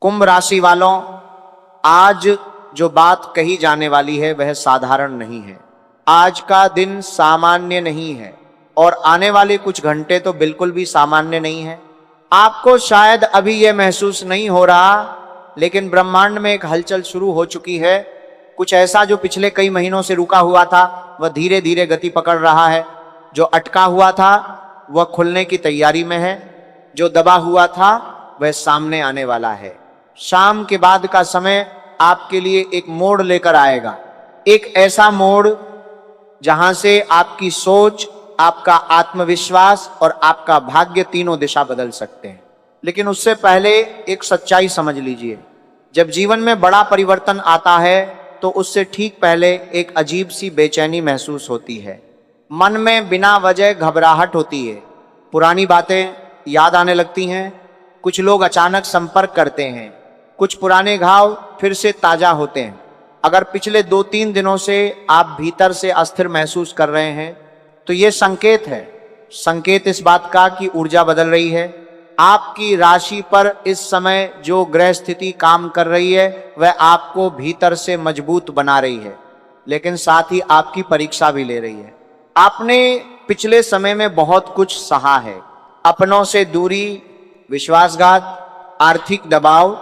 कुंभ राशि वालों, आज जो बात कही जाने वाली है वह साधारण नहीं है। आज का दिन सामान्य नहीं है और आने वाले कुछ घंटे तो बिल्कुल भी सामान्य नहीं है। आपको शायद अभी यह महसूस नहीं हो रहा, लेकिन ब्रह्मांड में एक हलचल शुरू हो चुकी है। कुछ ऐसा जो पिछले कई महीनों से रुका हुआ था वह धीरे धीरे गति पकड़ रहा है। जो अटका हुआ था वह खुलने की तैयारी में है। जो दबा हुआ था वह सामने आने वाला है। शाम के बाद का समय आपके लिए एक मोड़ लेकर आएगा। एक ऐसा मोड़ जहां से आपकी सोच, आपका आत्मविश्वास और आपका भाग्य तीनों दिशा बदल सकते हैं। लेकिन उससे पहले एक सच्चाई समझ लीजिए। जब जीवन में बड़ा परिवर्तन आता है तो उससे ठीक पहले एक अजीब सी बेचैनी महसूस होती है। मन में बिना वजह घबराहट होती है। पुरानी बातें याद आने लगती हैं। कुछ लोग अचानक संपर्क करते हैं। कुछ पुराने घाव फिर से ताजा होते हैं। अगर पिछले 2-3 दिनों से आप भीतर से अस्थिर महसूस कर रहे हैं तो ये संकेत है। संकेत इस बात का कि ऊर्जा बदल रही है। आपकी राशि पर इस समय जो ग्रह स्थिति काम कर रही है वह आपको भीतर से मजबूत बना रही है, लेकिन साथ ही आपकी परीक्षा भी ले रही है। आपने पिछले समय में बहुत कुछ सहा है। अपनों से दूरी, विश्वासघात, आर्थिक दबाव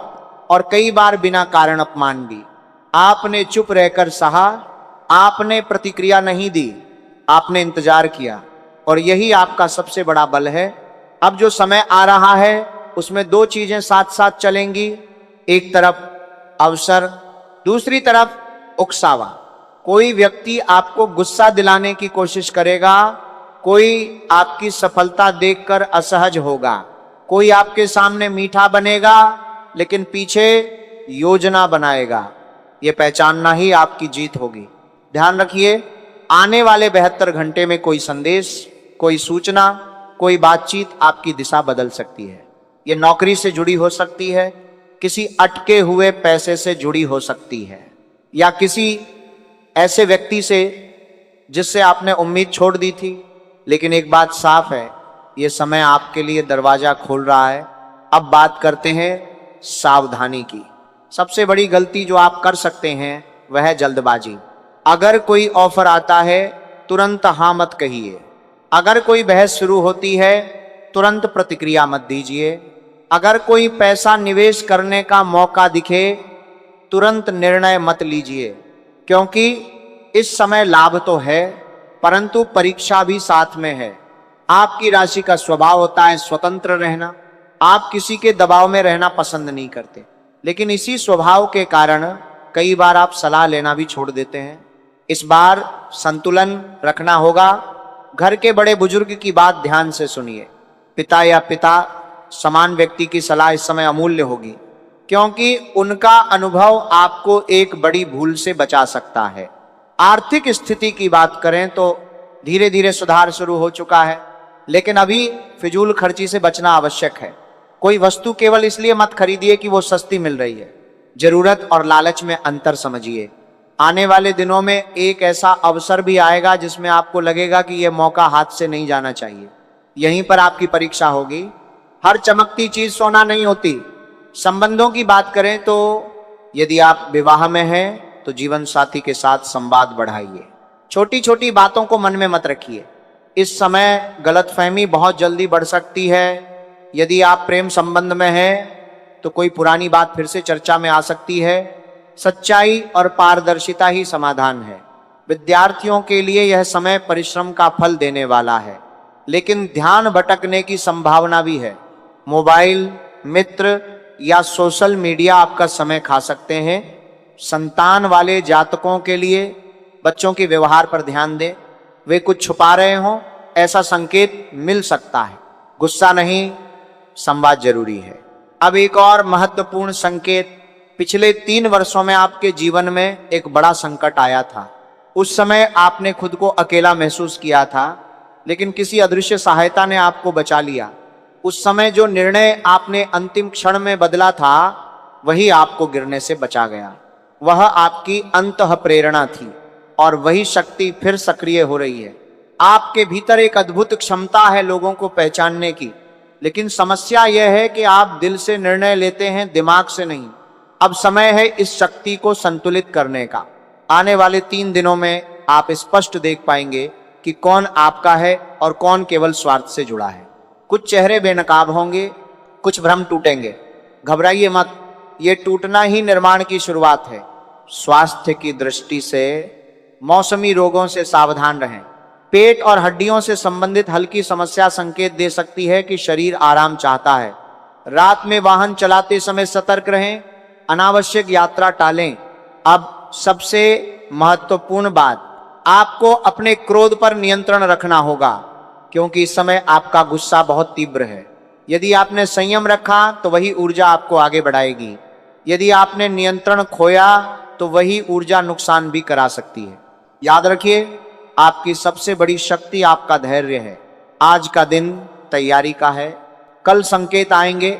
और कई बार बिना कारण अपमान भी। आपने चुप रहकर सहा। आपने प्रतिक्रिया नहीं दी, आपने इंतजार किया और यही आपका सबसे बड़ा बल है। अब जो समय आ रहा है उसमें 2 चीजें साथ साथ चलेंगी। एक तरफ अवसर, दूसरी तरफ उकसावा। कोई व्यक्ति आपको गुस्सा दिलाने की कोशिश करेगा, कोई आपकी सफलता देखकर असहज होगा, कोई आपके सामने मीठा बनेगा लेकिन पीछे योजना बनाएगा। यह पहचानना ही आपकी जीत होगी। ध्यान रखिए, आने वाले 72 घंटे में कोई संदेश, कोई सूचना, कोई बातचीत आपकी दिशा बदल सकती है। यह नौकरी से जुड़ी हो सकती है, किसी अटके हुए पैसे से जुड़ी हो सकती है, या किसी ऐसे व्यक्ति से जिससे आपने उम्मीद छोड़ दी थी। लेकिन एक बात साफ है, यह समय आपके लिए दरवाजा खोल रहा है। अब बात करते हैं सावधानी की। सबसे बड़ी गलती जो आप कर सकते हैं वह है जल्दबाजी। अगर कोई ऑफर आता है तुरंत हाँ मत कहिए। अगर कोई बहस शुरू होती है तुरंत प्रतिक्रिया मत दीजिए। अगर कोई पैसा निवेश करने का मौका दिखे तुरंत निर्णय मत लीजिए, क्योंकि इस समय लाभ तो है परंतु परीक्षा भी साथ में है। आपकी राशि का स्वभाव होता है स्वतंत्र रहना। आप किसी के दबाव में रहना पसंद नहीं करते, लेकिन इसी स्वभाव के कारण कई बार आप सलाह लेना भी छोड़ देते हैं। इस बार संतुलन रखना होगा। घर के बड़े बुजुर्ग की बात ध्यान से सुनिए। पिता या पिता समान व्यक्ति की सलाह इस समय अमूल्य होगी, क्योंकि उनका अनुभव आपको एक बड़ी भूल से बचा सकता है। आर्थिक स्थिति की बात करें तो धीरे धीरे सुधार शुरू हो चुका है, लेकिन अभी फिजूल खर्ची से बचना आवश्यक है। कोई वस्तु केवल इसलिए मत खरीदिए कि वो सस्ती मिल रही है। जरूरत और लालच में अंतर समझिए। आने वाले दिनों में एक ऐसा अवसर भी आएगा जिसमें आपको लगेगा कि यह मौका हाथ से नहीं जाना चाहिए। यहीं पर आपकी परीक्षा होगी। हर चमकती चीज सोना नहीं होती। संबंधों की बात करें तो यदि आप विवाह में हैं तो जीवन साथी के साथ संवाद बढ़ाइए। छोटी छोटी बातों को मन में मत रखिए। इस समय गलतफहमी बहुत जल्दी बढ़ सकती है। यदि आप प्रेम संबंध में हैं तो कोई पुरानी बात फिर से चर्चा में आ सकती है। सच्चाई और पारदर्शिता ही समाधान है। विद्यार्थियों के लिए यह समय परिश्रम का फल देने वाला है, लेकिन ध्यान भटकने की संभावना भी है। मोबाइल, मित्र या सोशल मीडिया आपका समय खा सकते हैं। संतान वाले जातकों के लिए बच्चों के व्यवहार पर ध्यान दें। वे कुछ छुपा रहे हों ऐसा संकेत मिल सकता है। गुस्सा नहीं, संवाद जरूरी है। अब एक और महत्वपूर्ण संकेत। पिछले 3 वर्षों में आपके जीवन में एक बड़ा संकट आया था। उस समय आपने खुद को अकेला महसूस किया था, लेकिन किसी अदृश्य सहायता ने आपको बचा लिया। उस समय जो निर्णय आपने अंतिम क्षण में बदला था वही आपको गिरने से बचा गया। वह आपकी अंतः प्रेरणा थी और वही शक्ति फिर सक्रिय हो रही है। आपके भीतर एक अद्भुत क्षमता है लोगों को पहचानने की। लेकिन समस्या यह है कि आप दिल से निर्णय लेते हैं, दिमाग से नहीं। अब समय है इस शक्ति को संतुलित करने का। आने वाले 3 दिनों में आप स्पष्ट देख पाएंगे कि कौन आपका है और कौन केवल स्वार्थ से जुड़ा है। कुछ चेहरे बेनकाब होंगे, कुछ भ्रम टूटेंगे। घबराइए मत, ये टूटना ही निर्माण की शुरुआत है। स्वास्थ्य की दृष्टि से मौसमी रोगों से सावधान रहें। पेट और हड्डियों से संबंधित हल्की समस्या संकेत दे सकती है कि शरीर आराम चाहता है। रात में वाहन चलाते समय सतर्क रहें, अनावश्यक यात्रा टालें। अब सबसे महत्वपूर्ण बात, आपको अपने क्रोध पर नियंत्रण रखना होगा, क्योंकि इस समय आपका गुस्सा बहुत तीव्र है। यदि आपने संयम रखा तो वही ऊर्जा आपको आगे बढ़ाएगी। यदि आपने नियंत्रण खोया तो वही ऊर्जा नुकसान भी करा सकती है। याद रखिए, आपकी सबसे बड़ी शक्ति आपका धैर्य है। आज का दिन तैयारी का है, कल संकेत आएंगे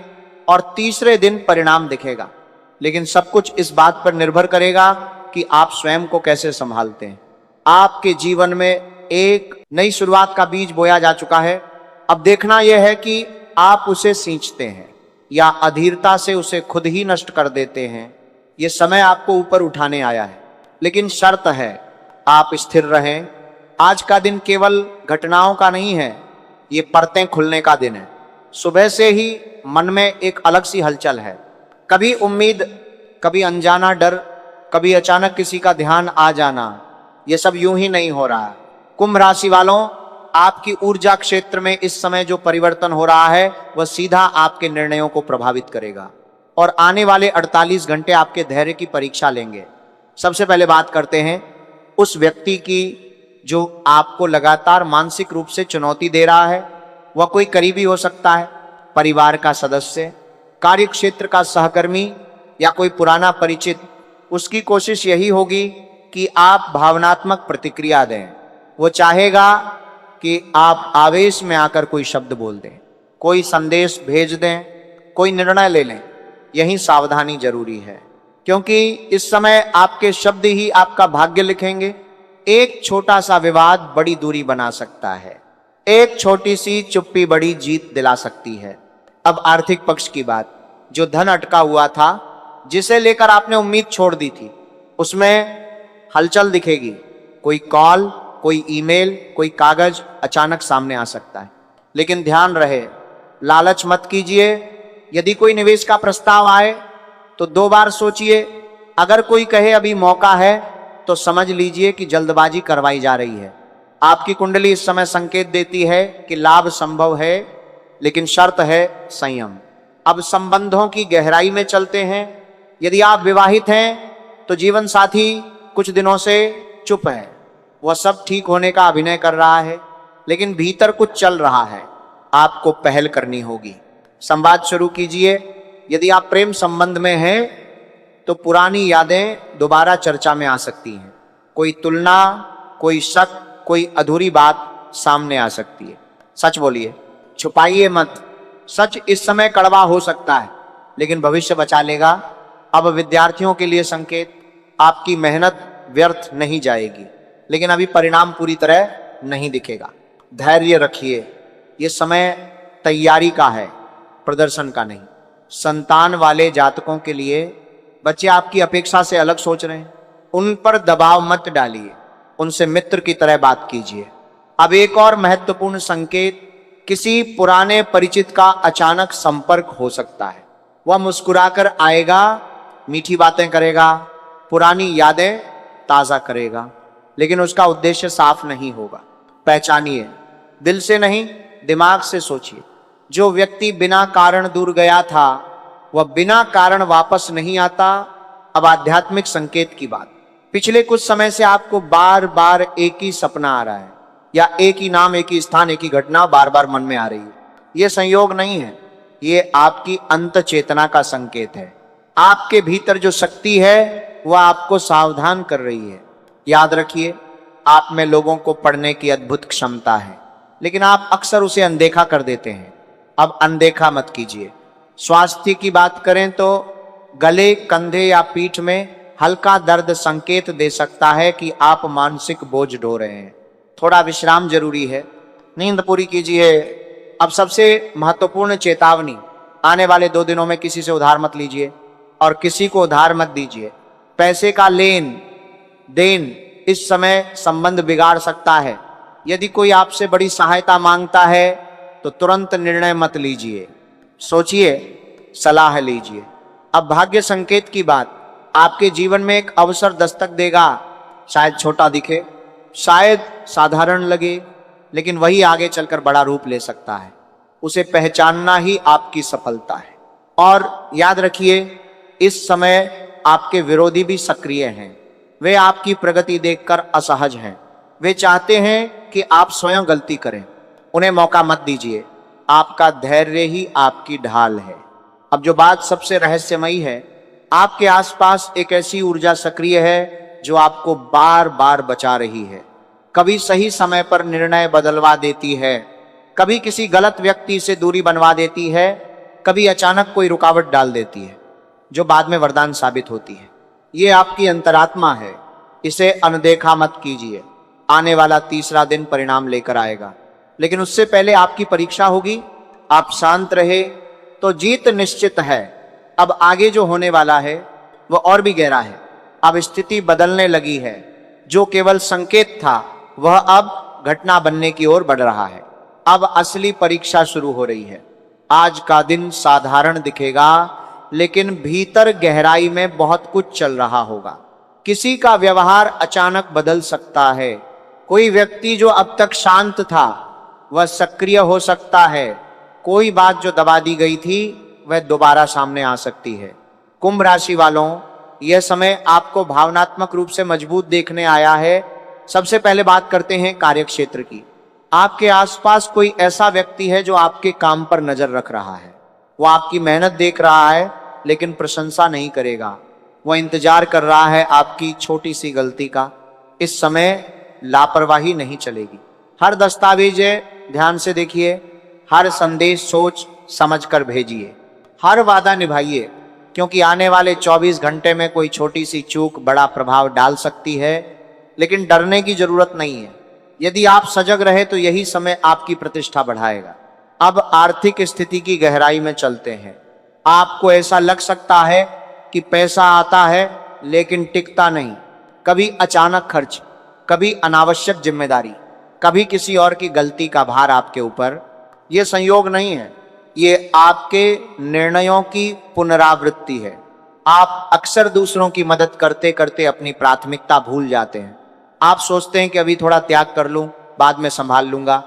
और तीसरे दिन परिणाम दिखेगा। लेकिन सब कुछ इस बात पर निर्भर करेगा कि आप स्वयं को कैसे संभालते हैं। आपके जीवन में एक नई शुरुआत का बीज बोया जा चुका है। अब देखना यह है कि आप उसे सींचते हैं या अधीरता से उसे खुद ही नष्ट कर देते हैं। यह समय आपको ऊपर उठाने आया है, लेकिन शर्त है आप स्थिर रहें। आज का दिन केवल घटनाओं का नहीं है, ये परतें खुलने का दिन है। सुबह से ही मन में एक अलग सी हलचल है, कभी उम्मीद, कभी अनजाना डर, कभी अचानक किसी का ध्यान आ जाना। ये सब यूं ही नहीं हो रहा है। कुंभ राशि वालों, आपकी ऊर्जा क्षेत्र में इस समय जो परिवर्तन हो रहा है वह सीधा आपके निर्णयों को प्रभावित करेगा और आने वाले 48 घंटे आपके धैर्य की परीक्षा लेंगे। सबसे पहले बात करते हैं उस व्यक्ति की जो आपको लगातार मानसिक रूप से चुनौती दे रहा है। वह कोई करीबी हो सकता है, परिवार का सदस्य, कार्य क्षेत्र का सहकर्मी या कोई पुराना परिचित। उसकी कोशिश यही होगी कि आप भावनात्मक प्रतिक्रिया दें। वो चाहेगा कि आप आवेश में आकर कोई शब्द बोल दें, कोई संदेश भेज दें, कोई निर्णय ले लें। यही सावधानी जरूरी है, क्योंकि इस समय आपके शब्द ही आपका भाग्य लिखेंगे। एक छोटा सा विवाद बड़ी दूरी बना सकता है, एक छोटी सी चुप्पी बड़ी जीत दिला सकती है। अब आर्थिक पक्ष की बात, जो धन अटका हुआ था, जिसे लेकर आपने उम्मीद छोड़ दी थी, उसमें हलचल दिखेगी। कोई कॉल, कोई ईमेल, कोई कागज अचानक सामने आ सकता है। लेकिन ध्यान रहे, लालच मत कीजिए। यदि कोई निवेश का प्रस्ताव आए तो 2 बार सोचिए। अगर कोई कहे अभी मौका है तो समझ लीजिए कि जल्दबाजी करवाई जा रही है। आपकी कुंडली इस समय संकेत देती है कि लाभ संभव है, लेकिन शर्त है संयम। अब संबंधों की गहराई में चलते हैं। यदि आप विवाहित हैं तो जीवन साथी कुछ दिनों से चुप है। वह सब ठीक होने का अभिनय कर रहा है, लेकिन भीतर कुछ चल रहा है। आपको पहल करनी होगी, संवाद शुरू कीजिए। यदि आप प्रेम संबंध में हैं तो पुरानी यादें दोबारा चर्चा में आ सकती हैं। कोई तुलना, कोई शक, कोई अधूरी बात सामने आ सकती है। सच बोलिए, छुपाइए मत। सच इस समय कड़वा हो सकता है, लेकिन भविष्य बचा लेगा। अब विद्यार्थियों के लिए संकेत, आपकी मेहनत व्यर्थ नहीं जाएगी, लेकिन अभी परिणाम पूरी तरह नहीं दिखेगा। धैर्य रखिए, ये समय तैयारी का है, प्रदर्शन का नहीं। संतान वाले जातकों के लिए बच्चे आपकी अपेक्षा से अलग सोच रहे हैं, उन पर दबाव मत डालिए, उनसे मित्र की तरह बात कीजिए। अब एक और महत्वपूर्ण संकेत, किसी पुराने परिचित का अचानक संपर्क हो सकता है। वह मुस्कुराकर आएगा, मीठी बातें करेगा, पुरानी यादें ताजा करेगा, लेकिन उसका उद्देश्य साफ नहीं होगा। पहचानिए, दिल से नहीं दिमाग से सोचिए। जो व्यक्ति बिना कारण दूर गया था वह बिना कारण वापस नहीं आता। अब आध्यात्मिक संकेत की बात, पिछले कुछ समय से आपको बार बार एक ही सपना आ रहा है, या एक ही नाम, एक ही स्थान, एक ही घटना बार बार मन में आ रही है। यह संयोग नहीं है, ये आपकी अंत चेतना का संकेत है। आपके भीतर जो शक्ति है वह आपको सावधान कर रही है। याद रखिए, आप में लोगों को पढ़ने की अद्भुत क्षमता है, लेकिन आप अक्सर उसे अनदेखा कर देते हैं। अब अनदेखा मत कीजिए। स्वास्थ्य की बात करें तो गले, कंधे या पीठ में हल्का दर्द संकेत दे सकता है कि आप मानसिक बोझ ढो रहे हैं। थोड़ा विश्राम जरूरी है। नींद पूरी कीजिए, अब सबसे महत्वपूर्ण चेतावनी, आने वाले 2 दिनों में किसी से उधार मत लीजिए और किसी को उधार मत दीजिए। पैसे का लेन देन इस समय संबंध बिगाड़ सकता है। यदि कोई आपसे बड़ी सहायता मांगता है तो तुरंत निर्णय मत लीजिए, सोचिए, सलाह लीजिए। अब भाग्य संकेत की बात, आपके जीवन में एक अवसर दस्तक देगा। शायद छोटा दिखे, शायद साधारण लगे, लेकिन वही आगे चलकर बड़ा रूप ले सकता है। उसे पहचानना ही आपकी सफलता है। और याद रखिए, इस समय आपके विरोधी भी सक्रिय हैं। वे आपकी प्रगति देखकर असहज हैं। वे चाहते हैं कि आप स्वयं गलती करें। उन्हें मौका मत दीजिए। आपका धैर्य ही आपकी ढाल है। अब जो बात सबसे रहस्यमयी है, आपके आसपास एक ऐसी ऊर्जा सक्रिय है जो आपको बार बार बचा रही है। कभी सही समय पर निर्णय बदलवा देती है, कभी किसी गलत व्यक्ति से दूरी बनवा देती है, कभी अचानक कोई रुकावट डाल देती है जो बाद में वरदान साबित होती है। ये आपकी अंतरात्मा है, इसे अनदेखा मत कीजिए। आने वाला तीसरा दिन परिणाम लेकर आएगा, लेकिन उससे पहले आपकी परीक्षा होगी। आप शांत रहे तो जीत निश्चित है। अब आगे जो होने वाला है वह और भी गहरा है। अब स्थिति बदलने लगी है। जो केवल संकेत था वह अब घटना बनने की ओर बढ़ रहा है। अब असली परीक्षा शुरू हो रही है। आज का दिन साधारण दिखेगा, लेकिन भीतर गहराई में बहुत कुछ चल रहा होगा। किसी का व्यवहार अचानक बदल सकता है। कोई व्यक्ति जो अब तक शांत था वह सक्रिय हो सकता है। कोई बात जो दबा दी गई थी वह दोबारा सामने आ सकती है। कुंभ राशि वालों, यह समय आपको भावनात्मक रूप से मजबूत देखने आया है। सबसे पहले बात करते हैं कार्यक्षेत्र की। आपके आसपास कोई ऐसा व्यक्ति है जो आपके काम पर नजर रख रहा है। वो आपकी मेहनत देख रहा है, लेकिन प्रशंसा नहीं करेगा। वह इंतजार कर रहा है आपकी छोटी सी गलती का। इस समय लापरवाही नहीं चलेगी। हर दस्तावेज ध्यान से देखिए, हर संदेश सोच समझ कर भेजिए, हर वादा निभाइए, क्योंकि आने वाले 24 घंटे में कोई छोटी सी चूक बड़ा प्रभाव डाल सकती है। लेकिन डरने की जरूरत नहीं है। यदि आप सजग रहे तो यही समय आपकी प्रतिष्ठा बढ़ाएगा। अब आर्थिक स्थिति की गहराई में चलते हैं। आपको ऐसा लग सकता है कि पैसा आता है लेकिन टिकता नहीं। कभी अचानक खर्च, कभी अनावश्यक जिम्मेदारी, कभी किसी और की गलती का भार आपके ऊपर। यह संयोग नहीं है, ये आपके निर्णयों की पुनरावृत्ति है। आप अक्सर दूसरों की मदद करते करते अपनी प्राथमिकता भूल जाते हैं। आप सोचते हैं कि अभी थोड़ा त्याग कर लूं, बाद में संभाल लूंगा,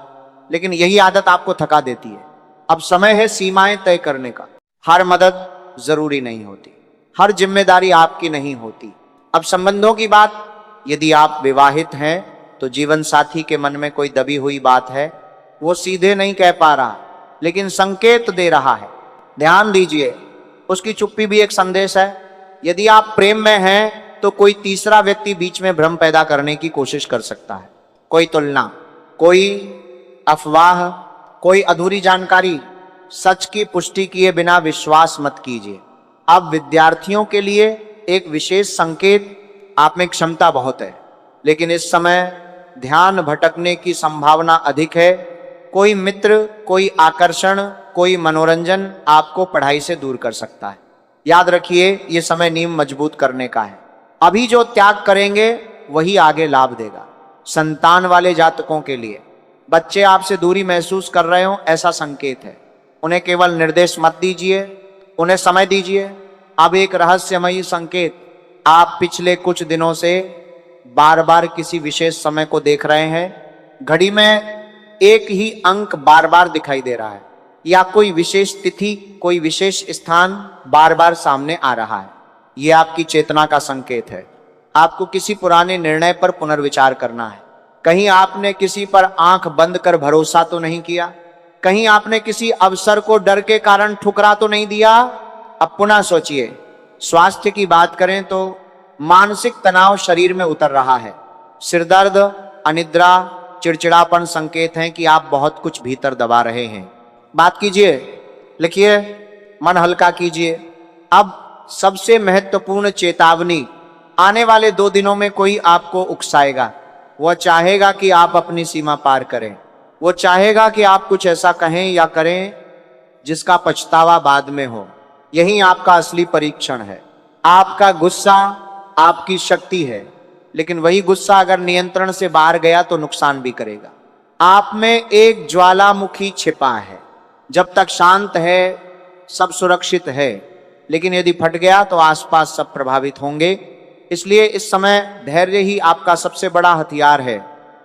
लेकिन यही आदत आपको थका देती है। अब समय है सीमाएं तय करने का। हर मदद जरूरी नहीं होती, हर जिम्मेदारी आपकी नहीं होती। अब संबंधों की बात, यदि आप विवाहित हैं तो जीवन साथी के मन में कोई दबी हुई बात है। वो सीधे नहीं कह पा रहा, लेकिन संकेत दे रहा है। ध्यान दीजिए, उसकी चुप्पी भी एक संदेश है। यदि आप प्रेम में हैं तो कोई तीसरा व्यक्ति बीच में भ्रम पैदा करने की कोशिश कर सकता है। कोई तुलना, कोई अफवाह, कोई अधूरी जानकारी। सच की पुष्टि किए बिना विश्वास मत कीजिए। अब विद्यार्थियों के लिए एक विशेष संकेत, आप में क्षमता बहुत है, लेकिन इस समय ध्यान भटकने की संभावना अधिक है। कोई मित्र, कोई आकर्षण, कोई मनोरंजन आपको पढ़ाई से दूर कर सकता है। याद रखिए, यह समय नींव मजबूत करने का है। अभी जो त्याग करेंगे वही आगे लाभ देगा। संतान वाले जातकों के लिए, बच्चे आपसे दूरी महसूस कर रहे हो, ऐसा संकेत है। उन्हें केवल निर्देश मत दीजिए, उन्हें समय दीजिए। अब एक रहस्यमयी संकेत, आप पिछले कुछ दिनों से बार बार किसी विशेष समय को देख रहे हैं। घड़ी में एक ही अंक बार बार दिखाई दे रहा है, या कोई विशेष तिथि, कोई विशेष स्थान बार बार सामने आ रहा है। यह आपकी चेतना का संकेत है। आपको किसी पुराने निर्णय पर पुनर्विचार करना है। कहीं आपने किसी पर आंख बंद कर भरोसा तो नहीं किया? कहीं आपने किसी अवसर को डर के कारण ठुकरा तो नहीं दिया? अब पुनः सोचिए। स्वास्थ्य की बात करें तो मानसिक तनाव शरीर में उतर रहा है। सिरदर्द, अनिद्रा, चिड़चिड़ापन संकेत हैं कि आप बहुत कुछ भीतर दबा रहे हैं। बात कीजिए, लिखिए, मन हल्का कीजिए। अब सबसे महत्वपूर्ण चेतावनी, आने वाले 2 दिनों में कोई आपको उकसाएगा। वह चाहेगा कि आप अपनी सीमा पार करें। वो चाहेगा कि आप कुछ ऐसा कहें या करें जिसका पछतावा बाद में हो। यही आपका असली परीक्षण है। आपका गुस्सा आपकी शक्ति है, लेकिन वही गुस्सा अगर नियंत्रण से बाहर गया तो नुकसान भी करेगा। आप में एक ज्वालामुखी छिपा है। जब तक शांत है सब सुरक्षित है, लेकिन यदि फट गया तो आसपास सब प्रभावित होंगे। इसलिए इस समय धैर्य ही आपका सबसे बड़ा हथियार है।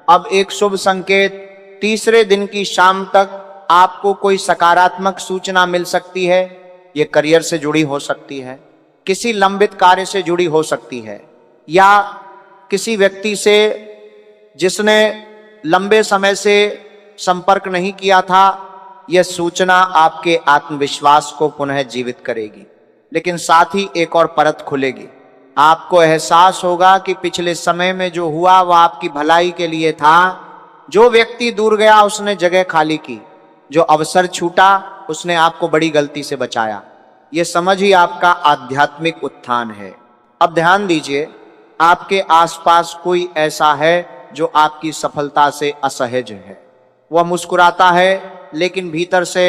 अब एक शुभ संकेत, तीसरे दिन की शाम तक आपको कोई सकारात्मक सूचना मिल सकती है। ये करियर से जुड़ी हो सकती है, किसी लंबित कार्य से जुड़ी हो सकती है, या किसी व्यक्ति से जिसने लंबे समय से संपर्क नहीं किया था। यह सूचना आपके आत्मविश्वास को पुनः जीवित करेगी, लेकिन साथ ही एक और परत खुलेगी। आपको एहसास होगा कि पिछले समय में जो हुआ वह आपकी भलाई के लिए था। जो व्यक्ति दूर गया उसने जगह खाली की, जो अवसर छूटा उसने आपको बड़ी गलती से बचाया। यह समझ ही आपका आध्यात्मिक उत्थान है। अब ध्यान दीजिए, आपके आसपास कोई ऐसा है जो आपकी सफलता से असहज है। वह मुस्कुराता है लेकिन भीतर से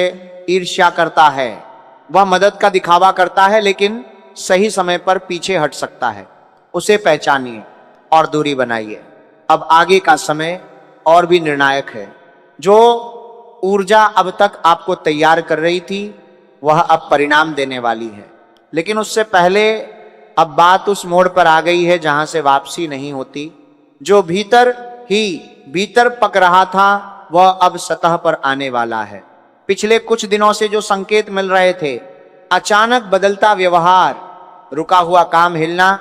ईर्ष्या करता है। वह मदद का दिखावा करता है लेकिन सही समय पर पीछे हट सकता है। उसे पहचानिए और दूरी बनाइए। अब आगे का समय और भी निर्णायक है। जो ऊर्जा अब तक आपको तैयार कर रही थी वह अब परिणाम देने वाली है, लेकिन उससे पहले अब बात उस मोड़ पर आ गई है जहां से वापसी नहीं होती। जो भीतर पक रहा था वह अब सतह पर आने वाला है। पिछले कुछ दिनों से जो संकेत मिल रहे थे, अचानक बदलता व्यवहार, रुका हुआ काम हिलना,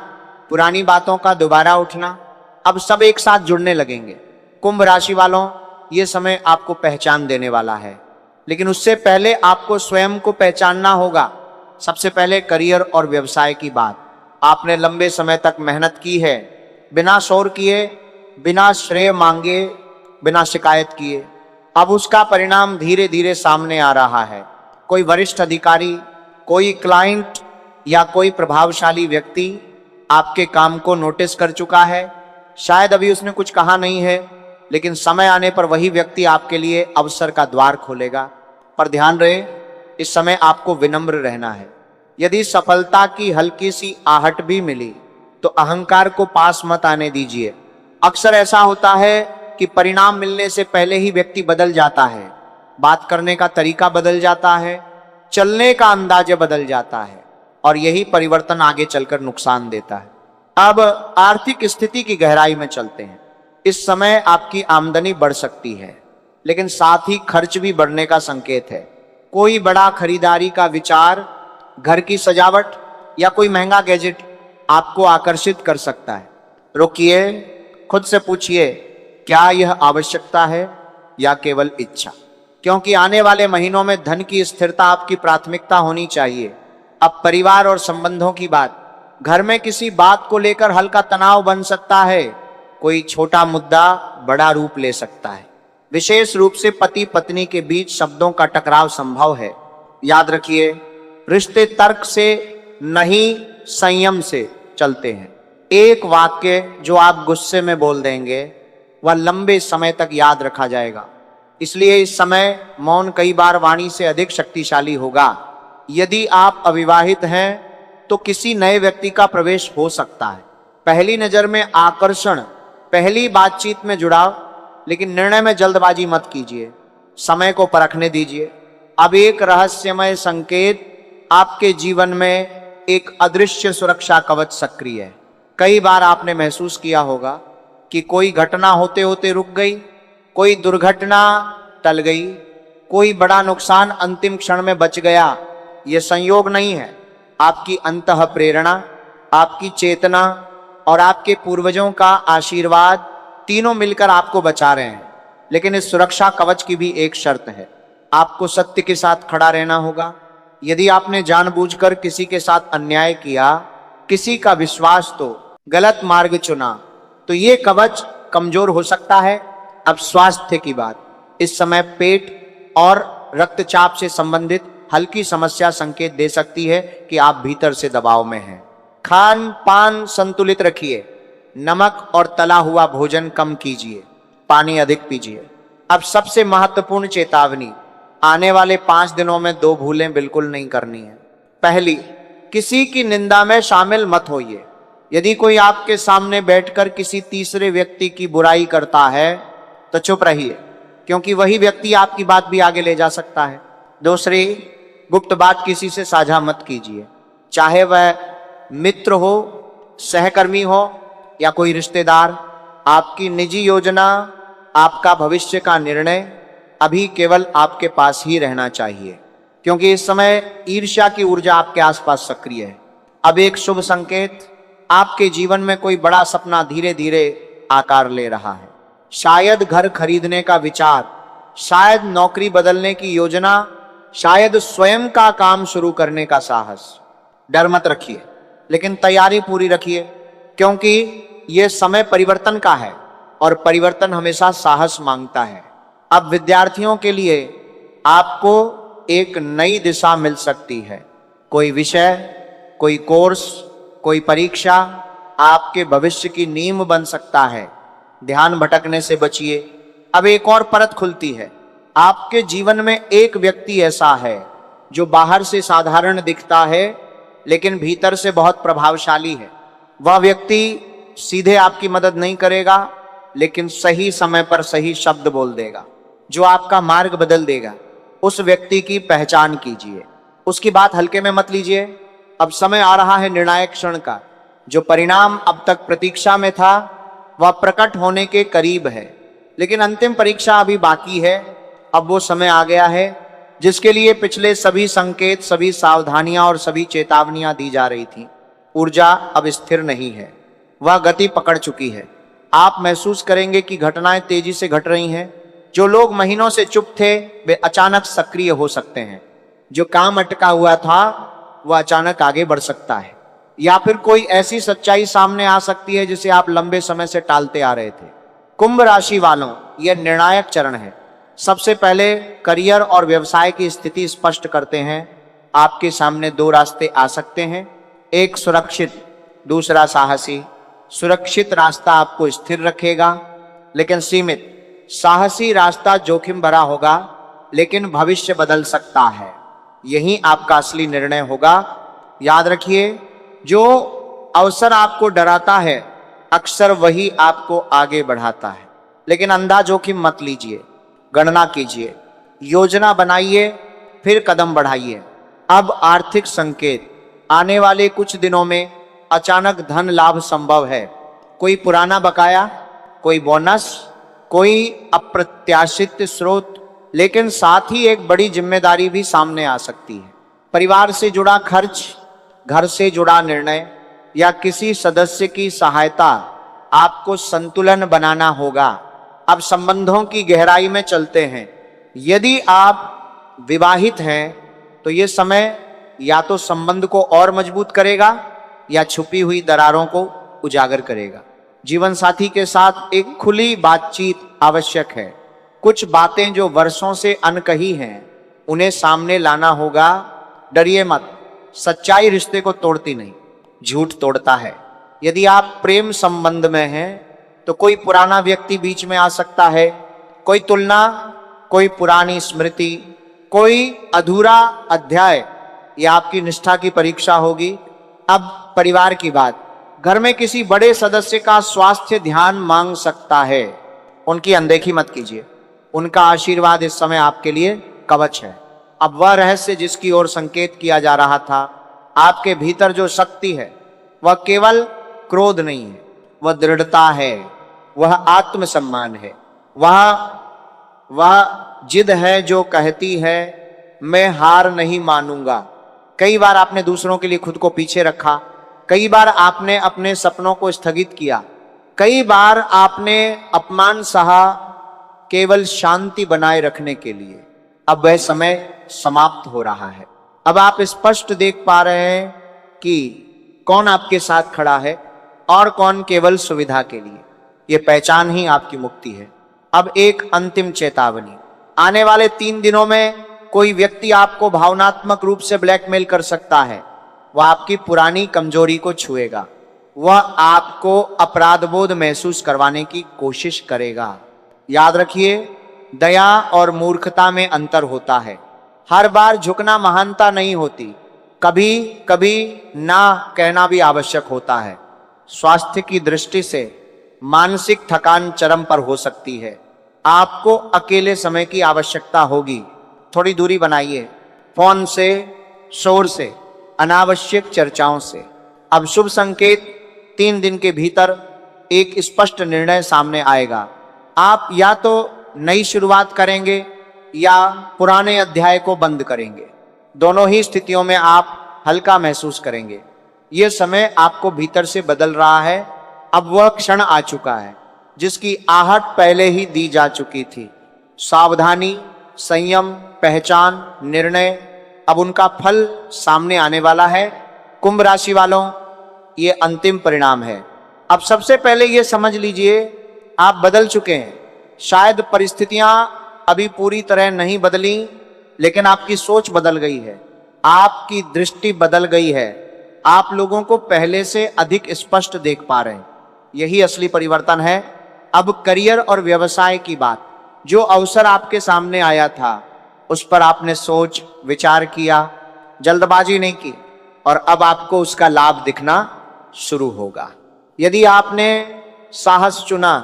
पुरानी बातों का दोबारा उठना, अब सब एक साथ जुड़ने लगेंगे। कुंभ राशि वालों, ये समय आपको पहचान देने वाला है, लेकिन उससे पहले आपको स्वयं को पहचानना होगा। सबसे पहले करियर और व्यवसाय की बात। आपने लंबे समय तक मेहनत की है, बिना शोर किए, बिना श्रेय मांगे, बिना शिकायत किए। अब उसका परिणाम धीरे धीरे सामने आ रहा है। कोई वरिष्ठ अधिकारी, कोई क्लाइंट या कोई प्रभावशाली व्यक्ति आपके काम को नोटिस कर चुका है। शायद अभी उसने कुछ कहा नहीं है, लेकिन समय आने पर वही व्यक्ति आपके लिए अवसर का द्वार खोलेगा। पर ध्यान रहे, इस समय आपको विनम्र रहना है। यदि सफलता की हल्की सी आहट भी मिली तो अहंकार को पास मत आने दीजिए। अक्सर ऐसा होता है कि परिणाम मिलने से पहले ही व्यक्ति बदल जाता है। बात करने का तरीका बदल जाता है, चलने का अंदाज बदल जाता है, और यही परिवर्तन आगे चलकर नुकसान देता है। अब आर्थिक स्थिति की गहराई में चलते हैं। इस समय आपकी आमदनी बढ़ सकती है, लेकिन साथ ही खर्च भी बढ़ने का संकेत है। कोई बड़ा खरीदारी का विचार, घर की सजावट या कोई महंगा गैजेट आपको आकर्षित कर सकता है। रुकिए, खुद से पूछिए, क्या यह आवश्यकता है या केवल इच्छा? क्योंकि आने वाले महीनों में धन की स्थिरता आपकी प्राथमिकता होनी चाहिए। अब परिवार और संबंधों की बात। घर में किसी बात को लेकर हल्का तनाव बन सकता है। कोई छोटा मुद्दा बड़ा रूप ले सकता है। विशेष रूप से पति पत्नी के बीच शब्दों का टकराव संभव है। याद रखिए, रिश्ते तर्क से नहीं, संयम से चलते हैं। एक वाक्य जो आप गुस्से में बोल देंगे वह लंबे समय तक याद रखा जाएगा। इसलिए इस समय मौन कई बार वाणी से अधिक शक्तिशाली होगा। यदि आप अविवाहित हैं तो किसी नए व्यक्ति का प्रवेश हो सकता है। पहली नजर में आकर्षण, पहली बातचीत में जुड़ाव, लेकिन निर्णय में जल्दबाजी मत कीजिए। समय को परखने दीजिए। अब एक रहस्यमय संकेत, आपके जीवन में एक अदृश्य सुरक्षा कवच सक्रिय है। कई बार आपने महसूस किया होगा कि कोई घटना होते होते रुक गई, कोई दुर्घटना टल गई, कोई बड़ा नुकसान अंतिम क्षण में बच गया। यह संयोग नहीं है। आपकी अंतः प्रेरणा, आपकी चेतना और आपके पूर्वजों का आशीर्वाद तीनों मिलकर आपको बचा रहे हैं। लेकिन इस सुरक्षा कवच की भी एक शर्त है, आपको सत्य के साथ खड़ा रहना होगा। यदि आपने जानबूझकर किसी के साथ अन्याय किया, किसी का विश्वास तो गलत मार्ग चुना, तो ये कवच कमजोर हो सकता है। अब स्वास्थ्य की बात। इस समय पेट और रक्तचाप से संबंधित हल्की समस्या संकेत दे सकती है कि आप भीतर से दबाव में हैं। खान पान संतुलित रखिए। नमक और तला हुआ भोजन कम कीजिए। पानी अधिक पीजिए। अब सबसे महत्वपूर्ण चेतावनी, आने वाले 5 दिनों में 2 भूलें बिल्कुल नहीं करनी है। पहली, किसी की निंदा में शामिल मत होइए। यदि कोई आपके सामने बैठकर किसी तीसरे व्यक्ति की बुराई करता है तो चुप रहिए, क्योंकि वही व्यक्ति आपकी बात भी आगे ले जा सकता है। दूसरी, गुप्त बात किसी से साझा मत कीजिए, चाहे वह मित्र हो, सहकर्मी हो या कोई रिश्तेदार। आपकी निजी योजना, आपका भविष्य का निर्णय अभी केवल आपके पास ही रहना चाहिए, क्योंकि इस समय ईर्ष्या की ऊर्जा आपके आसपास सक्रिय है। अब एक शुभ संकेत, आपके जीवन में कोई बड़ा सपना धीरे धीरे आकार ले रहा है। शायद घर खरीदने का विचार, शायद नौकरी बदलने की योजना, शायद स्वयं का काम शुरू करने का साहस। डर मत रखिए, लेकिन तैयारी पूरी रखिए, क्योंकि यह समय परिवर्तन का है और परिवर्तन हमेशा साहस मांगता है। अब विद्यार्थियों के लिए आपको एक नई दिशा मिल सकती है। कोई विषय, कोई कोर्स, कोई परीक्षा आपके भविष्य की नींव बन सकता है। ध्यान भटकने से बचिए। अब एक और परत खुलती है। आपके जीवन में एक व्यक्ति ऐसा है जो बाहर से साधारण दिखता है, लेकिन भीतर से बहुत प्रभावशाली है। वह व्यक्ति सीधे आपकी मदद नहीं करेगा, लेकिन सही समय पर सही शब्द बोल देगा, जो आपका मार्ग बदल देगा। उस व्यक्ति की पहचान कीजिए, उसकी बात हल्के में मत लीजिए। अब समय आ रहा है निर्णायक क्षण का। जो परिणाम अब तक प्रतीक्षा में था, वह प्रकट होने के करीब है, लेकिन अंतिम परीक्षा अभी बाकी है। अब वो समय आ गया है जिसके लिए पिछले सभी संकेत, सभी सावधानियां और सभी चेतावनियां दी जा रही थी। ऊर्जा अब स्थिर नहीं है, वह गति पकड़ चुकी है। आप महसूस करेंगे कि घटनाएं तेजी से घट रही हैं। जो लोग महीनों से चुप थे, वे अचानक सक्रिय हो सकते हैं। जो काम अटका हुआ था, वह अचानक आगे बढ़ सकता है, या फिर कोई ऐसी सच्चाई सामने आ सकती है जिसे आप लंबे समय से टालते आ रहे थे। कुंभ राशि वालों, यह निर्णायक चरण है। सबसे पहले करियर और व्यवसाय की स्थिति स्पष्ट करते हैं। आपके सामने 2 रास्ते आ सकते हैं, एक सुरक्षित, दूसरा साहसी। सुरक्षित रास्ता आपको स्थिर रखेगा लेकिन सीमित। साहसी रास्ता जोखिम भरा होगा, लेकिन भविष्य बदल सकता है। यही आपका असली निर्णय होगा। याद रखिए, जो अवसर आपको डराता है, अक्सर वही आपको आगे बढ़ाता है। लेकिन अंधा जोखिम मत लीजिए, गणना कीजिए, योजना बनाइए, फिर कदम बढ़ाइए। अब आर्थिक संकेत, आने वाले कुछ दिनों में अचानक धन लाभ संभव है। कोई पुराना बकाया, कोई बोनस, कोई अप्रत्याशित स्रोत, लेकिन साथ ही एक बड़ी जिम्मेदारी भी सामने आ सकती है। परिवार से जुड़ा खर्च, घर से जुड़ा निर्णय या किसी सदस्य की सहायता। आपको संतुलन बनाना होगा। अब संबंधों की गहराई में चलते हैं। यदि आप विवाहित हैं तो ये समय या तो संबंध को और मजबूत करेगा या छुपी हुई दरारों को उजागर करेगा। जीवन साथी के साथ एक खुली बातचीत आवश्यक है। कुछ बातें जो वर्षों से अनकही हैं, उन्हें सामने लाना होगा। डरिए मत, सच्चाई रिश्ते को तोड़ती नहीं, झूठ तोड़ता है। यदि आप प्रेम संबंध में हैं तो कोई पुराना व्यक्ति बीच में आ सकता है, कोई तुलना, कोई पुरानी स्मृति, कोई अधूरा अध्याय, या आपकी निष्ठा की परीक्षा होगी। अब परिवार की बात, घर में किसी बड़े सदस्य का स्वास्थ्य ध्यान मांग सकता है। उनकी अनदेखी मत कीजिए, उनका आशीर्वाद इस समय आपके लिए कवच है। अब वह रहस्य जिसकी ओर संकेत किया जा रहा था, आपके भीतर जो शक्ति है, वह केवल क्रोध नहीं है, वह दृढ़ता है, वह आत्मसम्मान है, वह जिद है जो कहती है मैं हार नहीं मानूंगा। कई बार आपने दूसरों के लिए खुद को पीछे रखा, कई बार आपने अपने सपनों को स्थगित किया, कई बार आपने अपमान सहा केवल शांति बनाए रखने के लिए। अब वह समय समाप्त हो रहा है। अब आप स्पष्ट देख पा रहे हैं कि कौन आपके साथ खड़ा है और कौन केवल सुविधा के लिए। यह पहचान ही आपकी मुक्ति है। अब एक अंतिम चेतावनी, आने वाले 3 दिनों में कोई व्यक्ति आपको भावनात्मक रूप से ब्लैकमेल कर सकता है। वह आपकी पुरानी कमजोरी को छुएगा, वह आपको अपराध बोध महसूस करवाने की कोशिश करेगा। याद रखिए, दया और मूर्खता में अंतर होता है। हर बार झुकना महानता नहीं होती, कभी कभी ना कहना भी आवश्यक होता है। स्वास्थ्य की दृष्टि से मानसिक थकान चरम पर हो सकती है। आपको अकेले समय की आवश्यकता होगी। थोड़ी दूरी बनाइए फोन से, शोर से, अनावश्यक चर्चाओं से। अब शुभ संकेत 3 दिन के भीतर एक स्पष्ट निर्णय सामने आएगा। आप या तो नई शुरुआत करेंगे या पुराने अध्याय को बंद करेंगे। दोनों ही स्थितियों में आप हल्का महसूस करेंगे। यह समय आपको भीतर से बदल रहा है। अब वह क्षण आ चुका है जिसकी आहट पहले ही दी जा चुकी थी। सावधानी, संयम, पहचान, निर्णय, अब उनका फल सामने आने वाला है। कुंभ राशि वालों, ये अंतिम परिणाम है। अब सबसे पहले ये समझ लीजिए, आप बदल चुके हैं। शायद परिस्थितियां अभी पूरी तरह नहीं बदली, लेकिन आपकी सोच बदल गई है, आपकी दृष्टि बदल गई है। आप लोगों को पहले से अधिक स्पष्ट देख पा रहे हैं। यही असली परिवर्तन है। अब करियर और व्यवसाय की बात, जो अवसर आपके सामने आया था उस पर आपने सोच विचार किया, जल्दबाजी नहीं की, और अब आपको उसका लाभ दिखना शुरू होगा। यदि आपने साहस चुना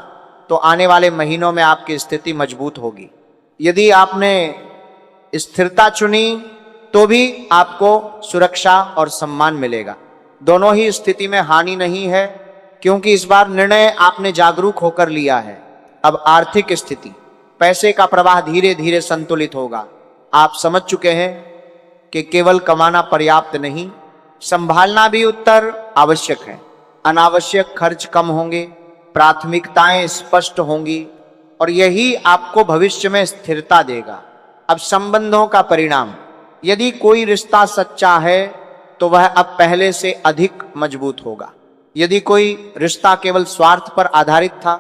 तो आने वाले महीनों में आपकी स्थिति मजबूत होगी। यदि आपने स्थिरता चुनी तो भी आपको सुरक्षा और सम्मान मिलेगा। दोनों ही स्थिति में हानि नहीं है, क्योंकि इस बार निर्णय आपने जागरूक होकर लिया है। अब आर्थिक स्थिति, पैसे का प्रवाह धीरे धीरे संतुलित होगा। आप समझ चुके हैं कि केवल कमाना पर्याप्त नहीं, संभालना भी उत्तर आवश्यक है। अनावश्यक खर्च कम होंगे, प्राथमिकताएं स्पष्ट होंगी, और यही आपको भविष्य में स्थिरता देगा। अब संबंधों का परिणाम, यदि कोई रिश्ता सच्चा है तो वह अब पहले से अधिक मजबूत होगा। यदि कोई रिश्ता केवल स्वार्थ पर आधारित था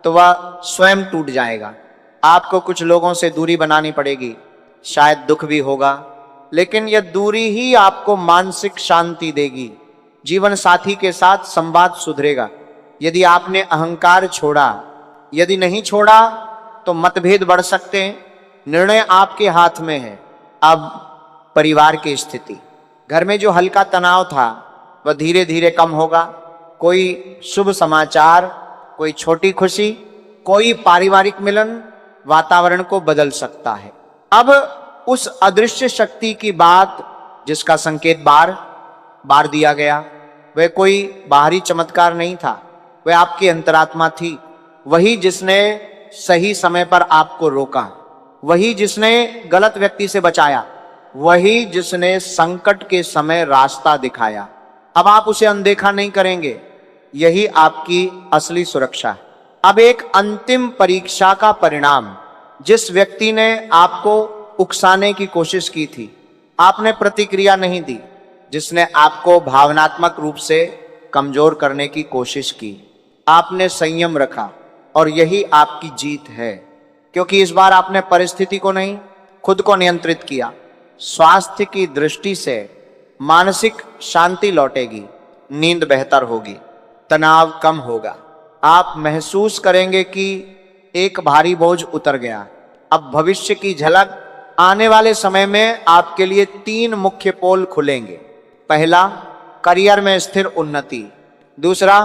तो वह स्वयं टूट जाएगा। आपको कुछ लोगों से दूरी बनानी पड़ेगी, शायद दुख भी होगा, लेकिन यह दूरी ही आपको मानसिक शांति देगी। जीवन साथी के साथ संवाद सुधरेगा। यदि आपने अहंकार छोड़ा, यदि नहीं छोड़ा तो मतभेद बढ़ सकते हैं। निर्णय आपके हाथ में है। अब परिवार की स्थिति, घर में जो हल्का तनाव था वह धीरे धीरे कम होगा। कोई शुभ समाचार, कोई छोटी खुशी, कोई पारिवारिक मिलन वातावरण को बदल सकता है। अब उस अदृश्य शक्ति की बात जिसका संकेत बार बार दिया गया, वह कोई बाहरी चमत्कार नहीं था, वह आपकी अंतरात्मा थी। वही जिसने सही समय पर आपको रोका, वही जिसने गलत व्यक्ति से बचाया, वही जिसने संकट के समय रास्ता दिखाया। अब आप उसे अनदेखा नहीं करेंगे। यही आपकी असली सुरक्षा है। अब एक अंतिम परीक्षा का परिणाम, जिस व्यक्ति ने आपको उकसाने की कोशिश की थी, आपने प्रतिक्रिया नहीं दी। जिसने आपको भावनात्मक रूप से कमजोर करने की कोशिश की, आपने संयम रखा, और यही आपकी जीत है। क्योंकि इस बार आपने परिस्थिति को नहीं, खुद को नियंत्रित किया। स्वास्थ्य की दृष्टि से मानसिक शांति लौटेगी, नींद बेहतर होगी, तनाव कम होगा। आप महसूस करेंगे कि एक भारी बोझ उतर गया। अब भविष्य की झलक, आने वाले समय में आपके लिए 3 मुख्य पोल खुलेंगे। पहला, करियर में स्थिर उन्नति। दूसरा,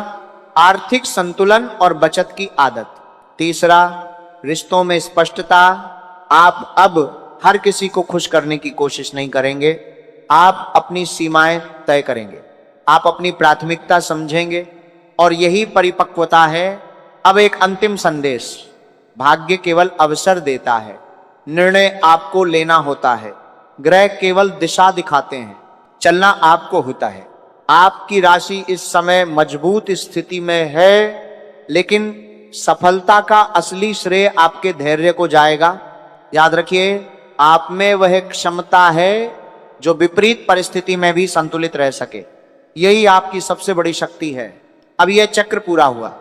आर्थिक संतुलन और बचत की आदत। तीसरा, रिश्तों में स्पष्टता। आप अब हर किसी को खुश करने की कोशिश नहीं करेंगे, आप अपनी सीमाएं तय करेंगे, आप अपनी प्राथमिकता समझेंगे, और यही परिपक्वता है। अब एक अंतिम संदेश, भाग्य केवल अवसर देता है, निर्णय आपको लेना होता है। ग्रह केवल दिशा दिखाते हैं, चलना आपको होता है। आपकी राशि इस समय मजबूत स्थिति में है, लेकिन सफलता का असली श्रेय आपके धैर्य को जाएगा। याद रखिए, आप में वह क्षमता है जो विपरीत परिस्थिति में भी संतुलित रह सके। यही आपकी सबसे बड़ी शक्ति है। अब यह चक्र पूरा हुआ।